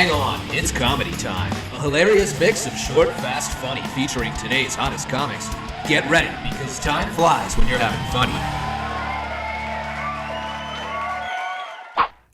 Hang on, it's comedy time. A hilarious mix of short, fast, funny featuring today's hottest comics. Get ready, because time flies when you're having fun.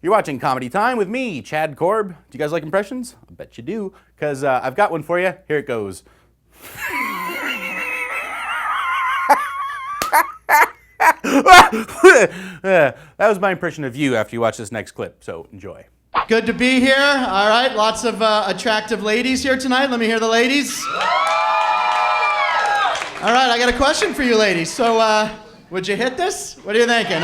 You're watching Comedy Time with me, Chad Korb. Do you guys like impressions? I bet you do, because I've got one for you. Here it goes. That was my impression of you after you watch this next clip, so enjoy. Good to be here. All right, lots of attractive ladies here tonight. Let me hear the ladies. All right, I got a question for you ladies. So, would you hit this? What are you thinking?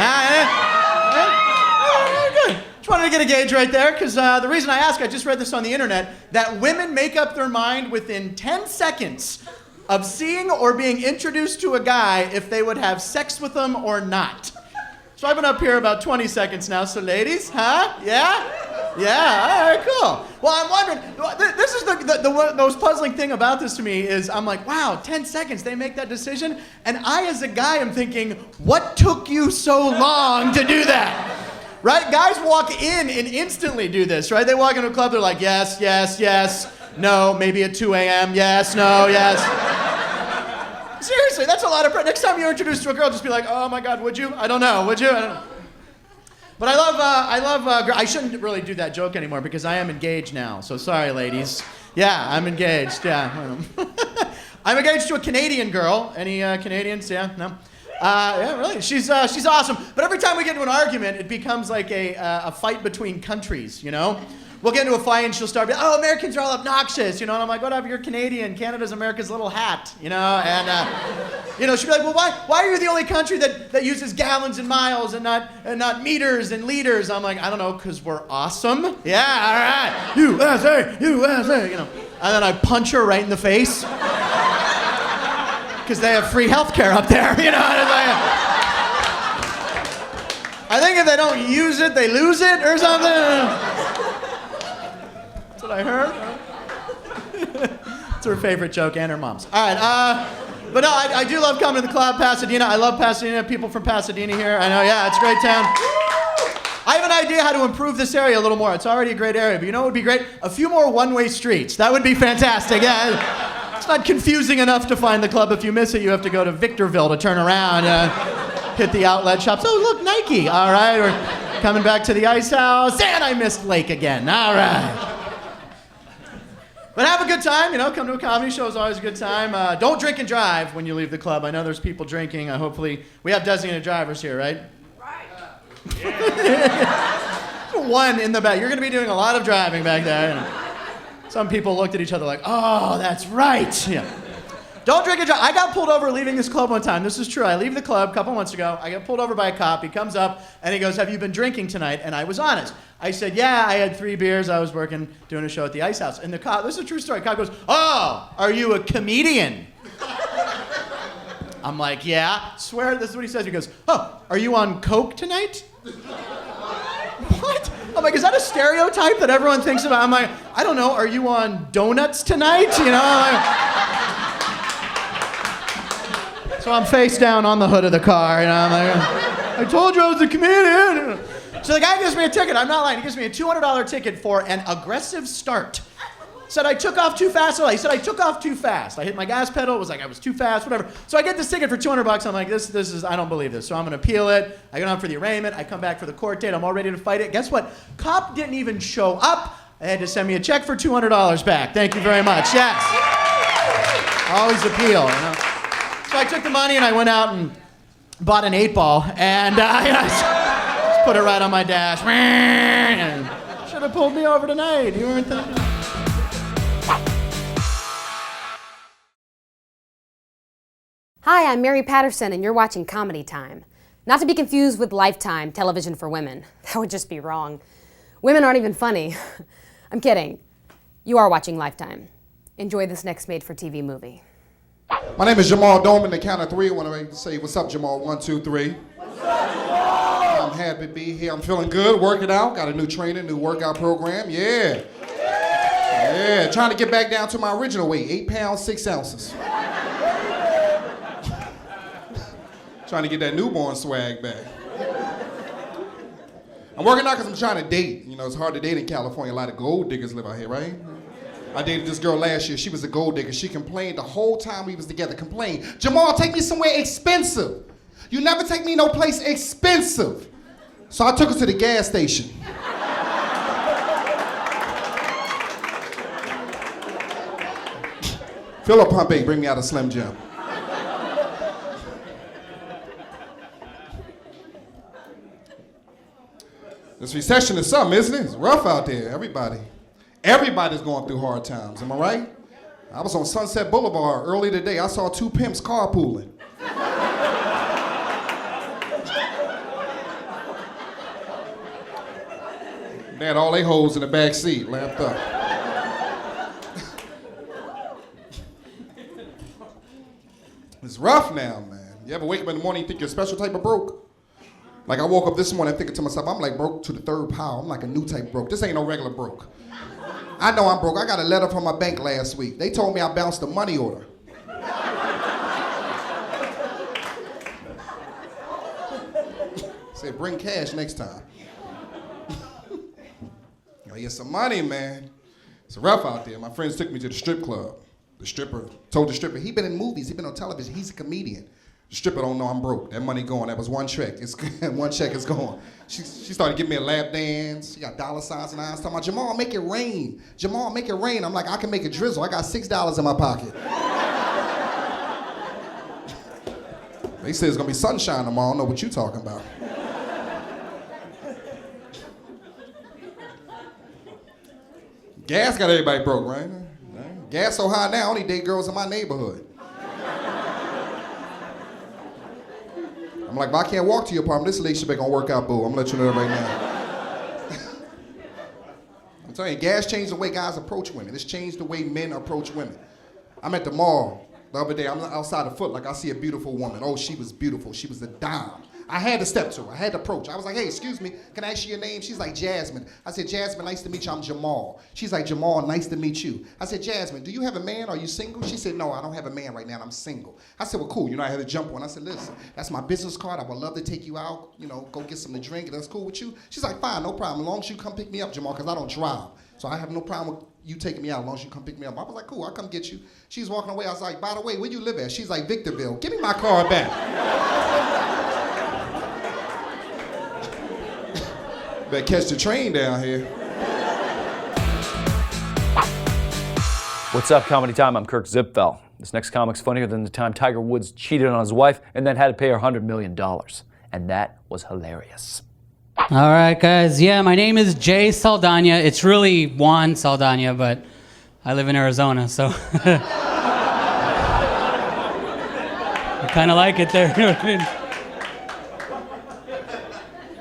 Good. Just wanted to get a gauge right there, because the reason I ask, I just read this on the internet, that women make up their mind within 10 seconds of seeing or being introduced to a guy if they would have sex with him or not. So I've been up here about 20 seconds now, so ladies, huh? Yeah? Yeah, all right, cool. Well, I'm wondering, this is the most puzzling thing about this to me is I'm like, wow, 10 seconds, they make that decision? And I, as a guy, am thinking, what took you so long to do that? Right? Guys walk in and instantly do this, right? They walk into a club, they're like, yes, yes, yes, no, maybe at 2 a.m., yes, no, yes. Seriously, that's a lot of pressure. Next time you're introduced to a girl, just be like, oh my God, would you? I don't know, would you? I don't know. But I love, I shouldn't really do that joke anymore because I am engaged now. So sorry, ladies. Yeah, I'm engaged, yeah. I'm engaged to a Canadian girl. Any Canadians? Yeah, no? Yeah, really. She's awesome. But every time we get into an argument, it becomes like a fight between countries, you know? We'll get into a fight and she'll start being, oh, Americans are all obnoxious, you know? And I'm like, whatever, you're Canadian. Canada's America's little hat, you know? And, you know, she'll be like, well, why are you the only country that uses gallons and miles and not meters and liters? I'm like, I don't know, because we're awesome. Yeah, all right. USA, USA, you know. And then I punch her right in the face. Because they have free health care up there, you know? I think if they don't use it, they lose it or something. That's what I heard. It's her favorite joke and her mom's. All right, but no, I do love coming to the club, Pasadena. I love Pasadena, people from Pasadena here. I know, yeah, it's a great town. I have an idea how to improve this area a little more. It's already a great area, but you know what would be great? A few more one-way streets. That would be fantastic, yeah. It's not confusing enough to find the club. If you miss it, you have to go to Victorville to turn around, hit the outlet shops. Oh, look, Nike. All right, we're coming back to the Ice House, and I missed Lake again. All right. But have a good time, you know, come to a comedy show is always a good time. Don't drink and drive when you leave the club. I know there's people drinking. Hopefully, we have designated drivers here, right? Right. Yeah. One in the back. You're going to be doing a lot of driving back there. You know. Some people looked at each other like, oh, that's right. Yeah. Don't drink and drive. I got pulled over leaving this club one time. This is true. I leave the club a couple months ago. I get pulled over by a cop. He comes up and he goes, have you been drinking tonight? And I was honest. I said, yeah, I had 3 beers. I was working, doing a show at the Ice House. And the cop, this is a true story. The cop goes, oh, are you a comedian? I'm like, yeah. Swear, this is what he says. He goes, oh, are you on coke tonight? What? I'm like, is that a stereotype that everyone thinks about? I'm like, I don't know. Are you on donuts tonight? You know? So I'm face down on the hood of the car, and I'm like, I told you I was a comedian. So the guy gives me a ticket. I'm not lying. He gives me a $200 ticket for an aggressive start. Said I took off too fast. He said I took off too fast. I hit my gas pedal. It was like I was too fast, whatever. So I get this ticket for $200. I'm like, this is, I don't believe this. So I'm going to appeal it. I go down for the arraignment. I come back for the court date. I'm all ready to fight it. Guess what? Cop didn't even show up. They had to send me a check for $200 back. Thank you very much. Yes. Always appeal, you know. So I took the money and I went out and bought an 8-ball and just put it right on my dash. Should have pulled me over tonight. You weren't thinking. Hi, I'm Mary Patterson and you're watching Comedy Time. Not to be confused with Lifetime, television for women. That would just be wrong. Women aren't even funny. I'm kidding. You are watching Lifetime. Enjoy this next made-for-TV movie. My name is Jamal Doman. The count of 3. I want to say, what's up, Jamal? 1, 2, 3. I'm happy to be here. I'm feeling good, working out. Got a new training, new workout program. Yeah. Yeah, trying to get back down to my original weight, 8 pounds, 6 ounces. Trying to get that newborn swag back. I'm working out because I'm trying to date. You know, it's hard to date in California. A lot of gold diggers live out here, right? I dated this girl last year. She was a gold digger. She complained the whole time we was together. Complained, Jamal, take me somewhere expensive. You never take me no place expensive. So I took her to the gas station. Fill up pump 8, bring me out a Slim Jim. This recession is something, isn't it? It's rough out there, Everybody's going through hard times, am I right? I was on Sunset Boulevard early today. I saw 2 pimps carpooling. They had all they hoes in the back seat, lapped up. It's rough now, man. You ever wake up in the morning and think you're a special type of broke? Like I woke up this morning thinking to myself, I'm like broke to the 3rd power. I'm like a new type of broke. This ain't no regular broke. I know I'm broke. I got a letter from my bank last week. They told me I bounced a money order. Said bring cash next time. Gotta get some money, man. It's rough out there. My friends took me to the strip club. The stripper told the stripper, he been in movies, he been on television, he's a comedian. The stripper don't know I'm broke. That money gone. That was one check. One check is gone. She started giving me a lap dance. She got dollar signs and eyes talking about, Jamal, make it rain. Jamal, make it rain. I'm like, I can make it drizzle. I got $6 in my pocket. They said it's gonna be sunshine tomorrow. I don't know what you talking about. Gas got everybody broke, right? Gas so high now, I only date girls in my neighborhood. I'm like, but I can't walk to your apartment. This relationship ain't gonna work out, boo. I'm gonna let you know that right now. I'm telling you, gas changed the way guys approach women. It's changed the way men approach women. I'm at the mall the other day. I'm outside the Foot, like I see a beautiful woman. Oh, she was beautiful. She was a dime. I had to step to her. I had to approach. I was like, hey, excuse me, can I ask you your name? She's like, Jasmine. I said, Jasmine, nice to meet you. I'm Jamal. She's like, Jamal, nice to meet you. I said, Jasmine, do you have a man? Are you single? She said, no, I don't have a man right now. I'm single. I said, well, cool. You know, I had to jump on. I said, listen, that's my business card. I would love to take you out, you know, go get something to drink. That's cool with you? She's like, fine, no problem. As long as you come pick me up, Jamal, because I don't drive. So I have no problem with you taking me out as long as you come pick me up. I was like, cool, I'll come get you. She's walking away. I was like, by the way, where you live at? She's like, Victorville. Give me my car back. Better catch the train down here. What's up, Comedy Time? I'm Kirk Zipfel. This next comic's funnier than the time Tiger Woods cheated on his wife and then had to pay her $100 million. And that was hilarious. All right, guys. Yeah, my name is Jay Saldana. It's really Juan Saldana, but I live in Arizona, so I kind of like it there. You know what I mean?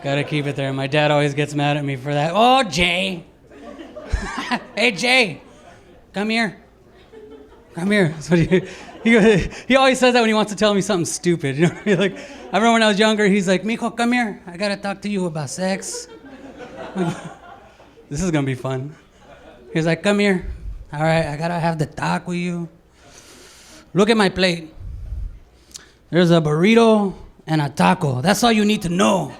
Gotta keep it there. My dad always gets mad at me for that. Oh, Jay. Hey, Jay. Come here. Come here. That's what he always says that when he wants to tell me something stupid. You know what I mean? Like, I remember when I was younger, he's like, Mijo, come here. I gotta talk to you about sex. This is gonna be fun. He's like, come here. All right, I gotta have the talk with you. Look at my plate. There's a burrito and a taco. That's all you need to know.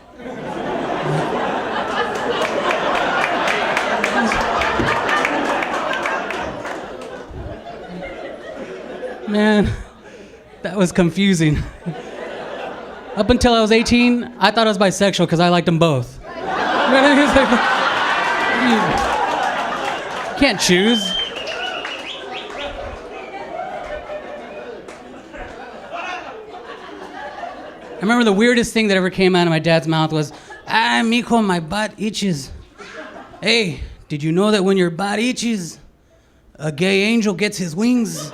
Man, that was confusing. Up until I was 18, I thought I was bisexual because I liked them both. You can't choose. I remember the weirdest thing that ever came out of my dad's mouth was, mijo, my butt itches. Hey, did you know that when your butt itches, a gay angel gets his wings?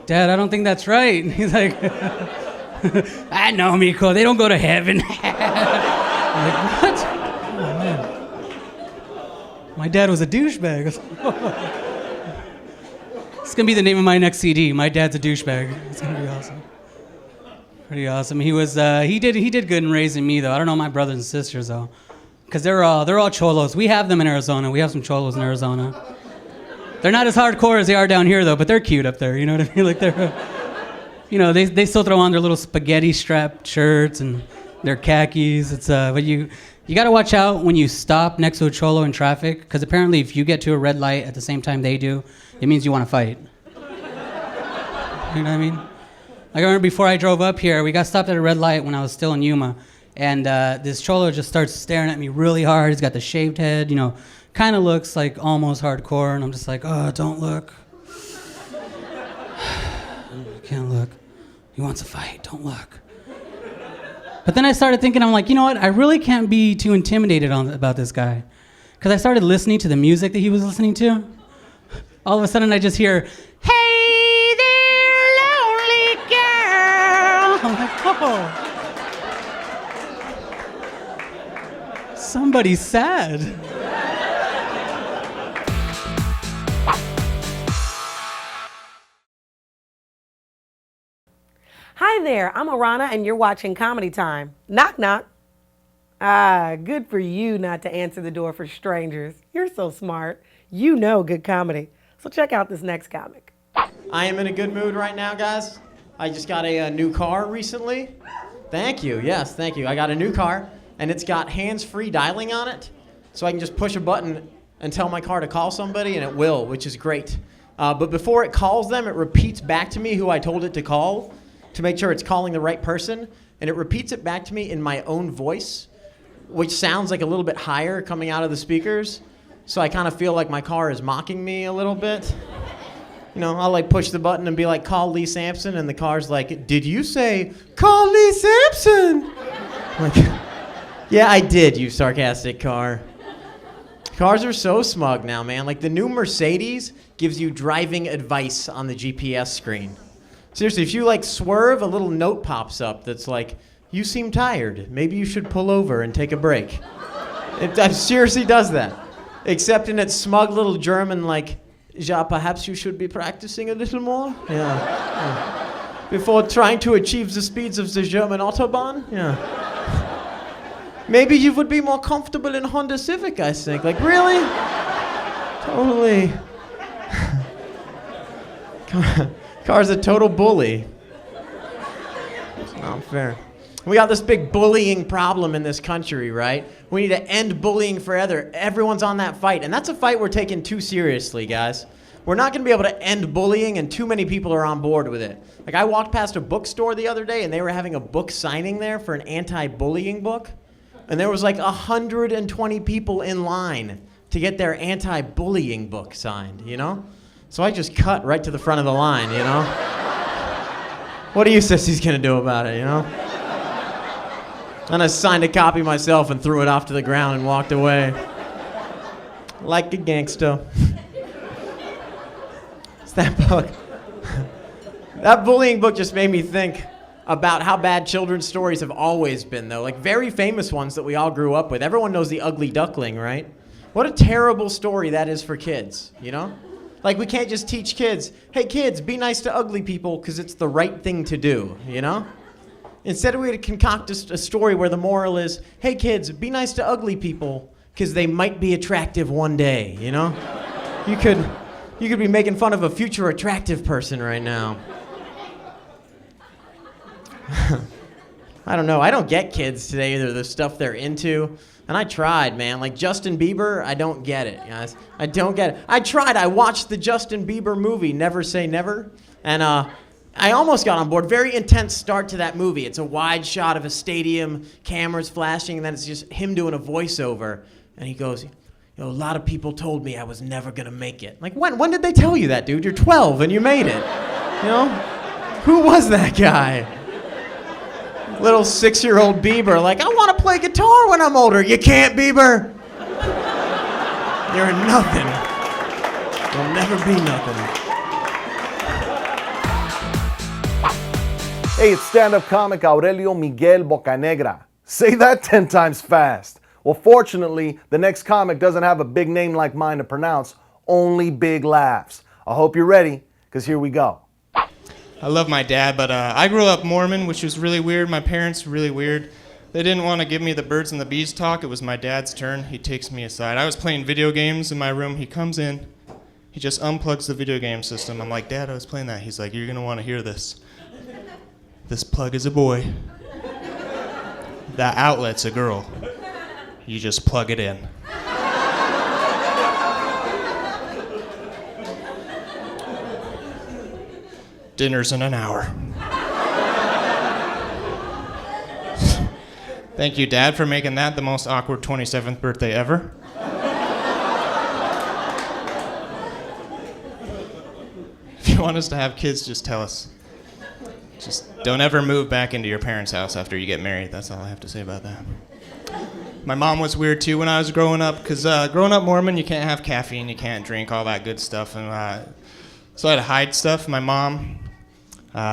Dad, I don't think that's right. He's like, I know, mijo, they don't go to heaven. I'm like, what? Oh, man. My dad was a douchebag. It's gonna be the name of my next CD. My dad's a douchebag. It's gonna be awesome. Pretty awesome. He was he did good in raising me though. I don't know my brothers and sisters though, because they're all cholos. We have them in Arizona. We have some cholos in Arizona. They're not as hardcore as they are down here, though, but they're cute up there. You know what I mean? Like they're, they still throw on their little spaghetti strap shirts and their khakis. It's but you got to watch out when you stop next to a cholo in traffic, because apparently if you get to a red light at the same time they do, it means you want to fight. You know what I mean? Like, I remember before I drove up here, we got stopped at a red light when I was still in Yuma, and this cholo just starts staring at me really hard. He's got the shaved head, kind of looks like almost hardcore, and I'm just like, oh, don't look. I can't look. He wants a fight, don't look. But then I started thinking, I'm like, you know what? I really can't be too intimidated about this guy. Because I started listening to the music that he was listening to. All of a sudden I just hear, hey there, lonely girl. I'm like, oh. Somebody's sad. Hi there, I'm Aarona and you're watching Comedy Time. Knock, knock. Ah, good for you not to answer the door for strangers. You're so smart. You know good comedy. So check out this next comic. I am in a good mood right now, guys. I just got a new car recently. Thank you, yes, thank you. I got a new car, and it's got hands-free dialing on it, so I can just push a button and tell my car to call somebody, and it will, which is great. But before it calls them, it repeats back to me who I told it to call, to make sure it's calling the right person, and it repeats it back to me in my own voice, which sounds like a little bit higher coming out of the speakers, so I kind of feel like my car is mocking me a little bit. I'll like push the button and be like, call Lee Sampson, and the car's like, did you say, call Lee Sampson? I'm like, yeah, I did, you sarcastic car. Cars are so smug now, man. Like, the new Mercedes gives you driving advice on the GPS screen. Seriously, if you like swerve, a little note pops up that's like, you seem tired. Maybe you should pull over and take a break. It seriously does that. Except in its smug little German, like, ja, perhaps you should be practicing a little more? Yeah. Before trying to achieve the speeds of the German Autobahn? Yeah. Maybe you would be more comfortable in Honda Civic, I think. Like, really? Totally. Car's a total bully. It's not fair. We got this big bullying problem in this country, right? We need to end bullying forever. Everyone's on that fight, and that's a fight we're taking too seriously, guys. We're not going to be able to end bullying, and too many people are on board with it. Like, I walked past a bookstore the other day, and they were having a book signing there for an anti-bullying book, and there was like 120 people in line to get their anti-bullying book signed, So I just cut right to the front of the line, What are you sissies gonna do about it, And I signed a copy myself and threw it off to the ground and walked away. Like a gangster. It's that book. That bullying book just made me think about how bad children's stories have always been, though. Like, very famous ones that we all grew up with. Everyone knows The Ugly Duckling, right? What a terrible story that is for kids, Like, we can't just teach kids, hey, kids, be nice to ugly people because it's the right thing to do, Instead, we had to concoct a story where the moral is, hey, kids, be nice to ugly people because they might be attractive one day, You could be making fun of a future attractive person right now. I don't know. I don't get kids today, either, the stuff they're into. And I tried, man. Like Justin Bieber, I don't get it, guys. I don't get it. I tried. I watched the Justin Bieber movie, Never Say Never. And I almost got on board. Very intense start to that movie. It's a wide shot of a stadium, cameras flashing, and then it's just him doing a voiceover. And he goes, a lot of people told me I was never going to make it. Like, when did they tell you that, dude? You're 12 and you made it. Who was that guy? Little 6-year-old Bieber, like, I want to play guitar when I'm older. You can't, Bieber. You're nothing. You'll never be nothing. Hey, it's stand-up comic Aurelio Miguel Bocanegra. Say that 10 times fast. Well, fortunately, the next comic doesn't have a big name like mine to pronounce, only big laughs. I hope you're ready, because here we go. I love my dad, but I grew up Mormon, which was really weird. My parents were really weird. They didn't want to give me the birds and the bees talk. It was my dad's turn. He takes me aside. I was playing video games in my room. He comes in. He just unplugs the video game system. I'm like, Dad, I was playing that. He's like, you're gonna want to hear this. This plug is a boy. That outlet's a girl. You just plug it in. Dinner's in an hour. Thank you, Dad, for making that the most awkward 27th birthday ever. If you want us to have kids, just tell us. Just don't ever move back into your parents' house after you get married. That's all I have to say about that. My mom was weird too when I was growing up, because growing up Mormon, you can't have caffeine, you can't drink all that good stuff, and so I had to hide stuff. My mom,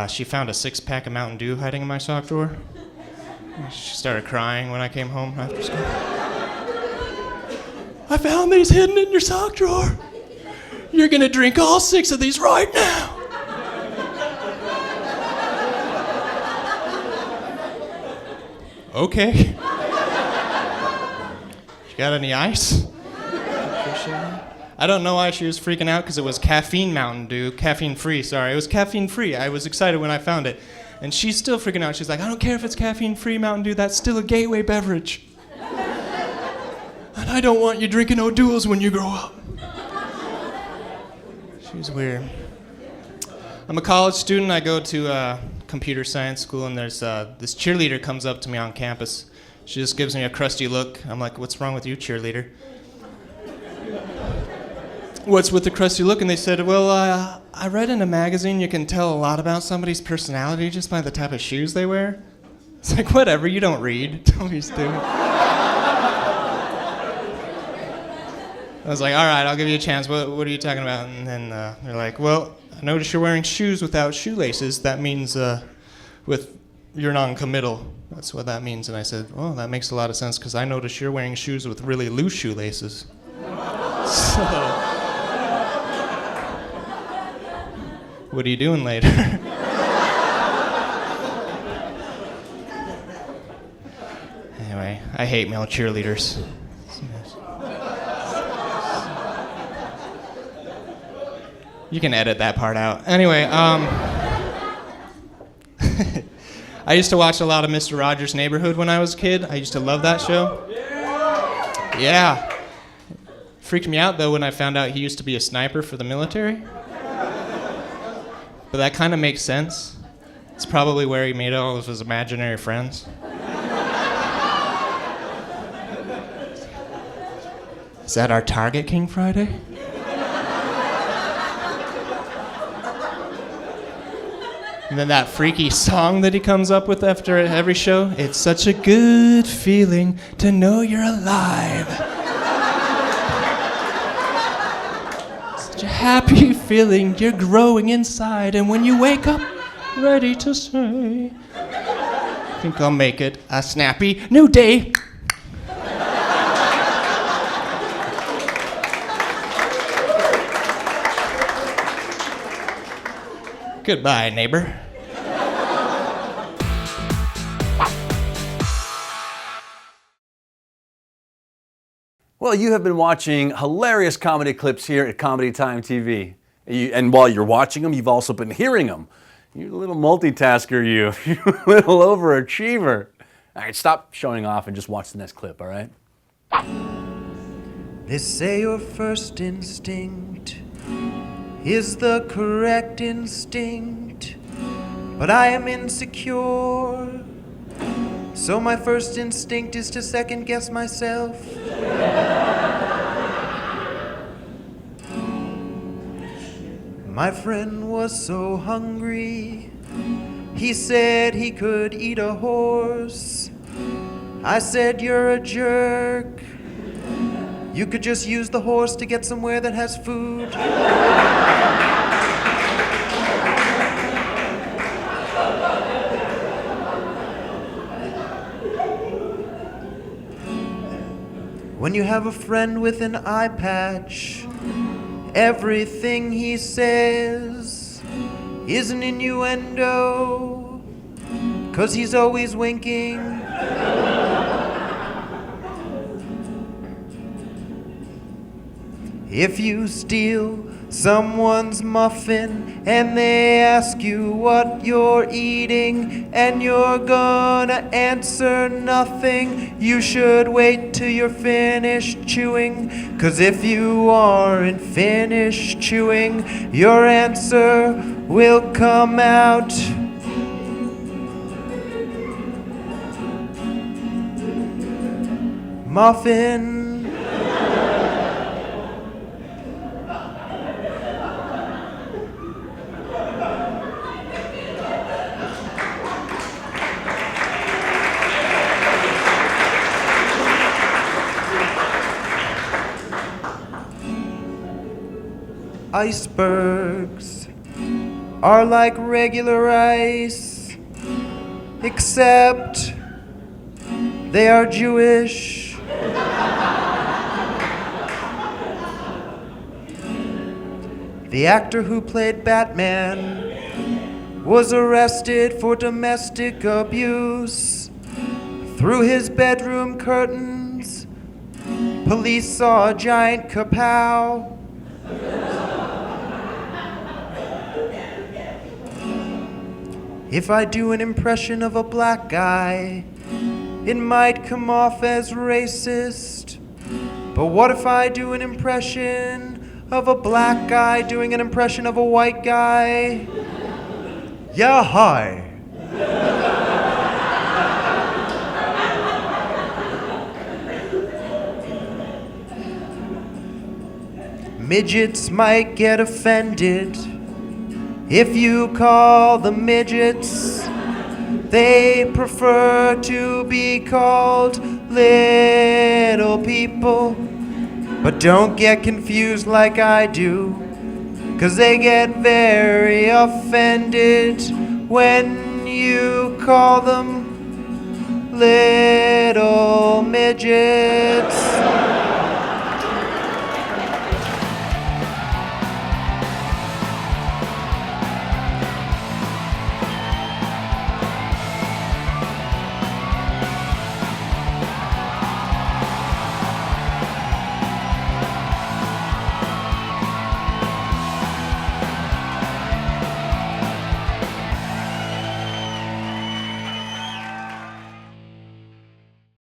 she found a 6-pack of Mountain Dew hiding in my sock drawer. She started crying when I came home after school. I found these hidden in your sock drawer. You're gonna drink all 6 of these right now. Okay. You got any ice? I don't know why she was freaking out, because it was caffeine Mountain Dew. Caffeine free, sorry. It was caffeine free. I was excited when I found it. And she's still freaking out. She's like, I don't care if it's caffeine free Mountain Dew, that's still a gateway beverage. And I don't want you drinking O'Doul's when you grow up. She was weird. I'm a college student. I go to computer science school, and there's this cheerleader comes up to me on campus. She just gives me a crusty look. I'm like, what's wrong with you, cheerleader? What's with the crusty look? And they said, well, I read in a magazine you can tell a lot about somebody's personality just by the type of shoes they wear. It's like, whatever, you don't read. Don't be stupid. I was like, all right, I'll give you a chance. What are you talking about? And then they're like, well, I notice you're wearing shoes without shoelaces. That means you're non-committal. That's what that means. And I said, oh, that makes a lot of sense, because I notice you're wearing shoes with really loose shoelaces. So, what are you doing later? Anyway, I hate male cheerleaders. You can edit that part out. Anyway, I used to watch a lot of Mr. Rogers' Neighborhood when I was a kid. I used to love that show. Yeah. Freaked me out, though, when I found out he used to be a sniper for the military. But that kind of makes sense. It's probably where he made all of his imaginary friends. Is that our target, King Friday? And then that freaky song that he comes up with after every show. It's such a good feeling to know you're alive. Such a happy feeling you're growing inside. And when you wake up, ready to say, I think I'll make it a snappy new day. Goodbye, neighbor. Well, you have been watching hilarious comedy clips here at Comedy Time TV. And while you're watching them, you've also been hearing them. You're a little multitasker, you. You're a little overachiever. All right, stop showing off and just watch the next clip, all right? They say your first instinct is the correct instinct, but I am insecure, so my first instinct is to second guess myself. My friend was so hungry, he said he could eat a horse. I said, you're a jerk. You could just use the horse to get somewhere that has food. When you have a friend with an eye patch, everything he says is an innuendo, 'cause he's always winking. If you steal someone's muffin and they ask you what you're eating and you're gonna answer nothing, you should wait till you're finished chewing, 'cause if you aren't finished chewing, your answer will come out. Muffin. Icebergs are like regular ice, except they are Jewish. The actor who played Batman was arrested for domestic abuse. Through his bedroom curtains, police saw a giant kapow. If I do an impression of a black guy, it might come off as racist. But what if I do an impression of a black guy doing an impression of a white guy? Yeah, hi. Midgets might get offended if you call them midgets. They prefer to be called little people. But don't get confused like I do, 'cause they get very offended when you call them little midgets.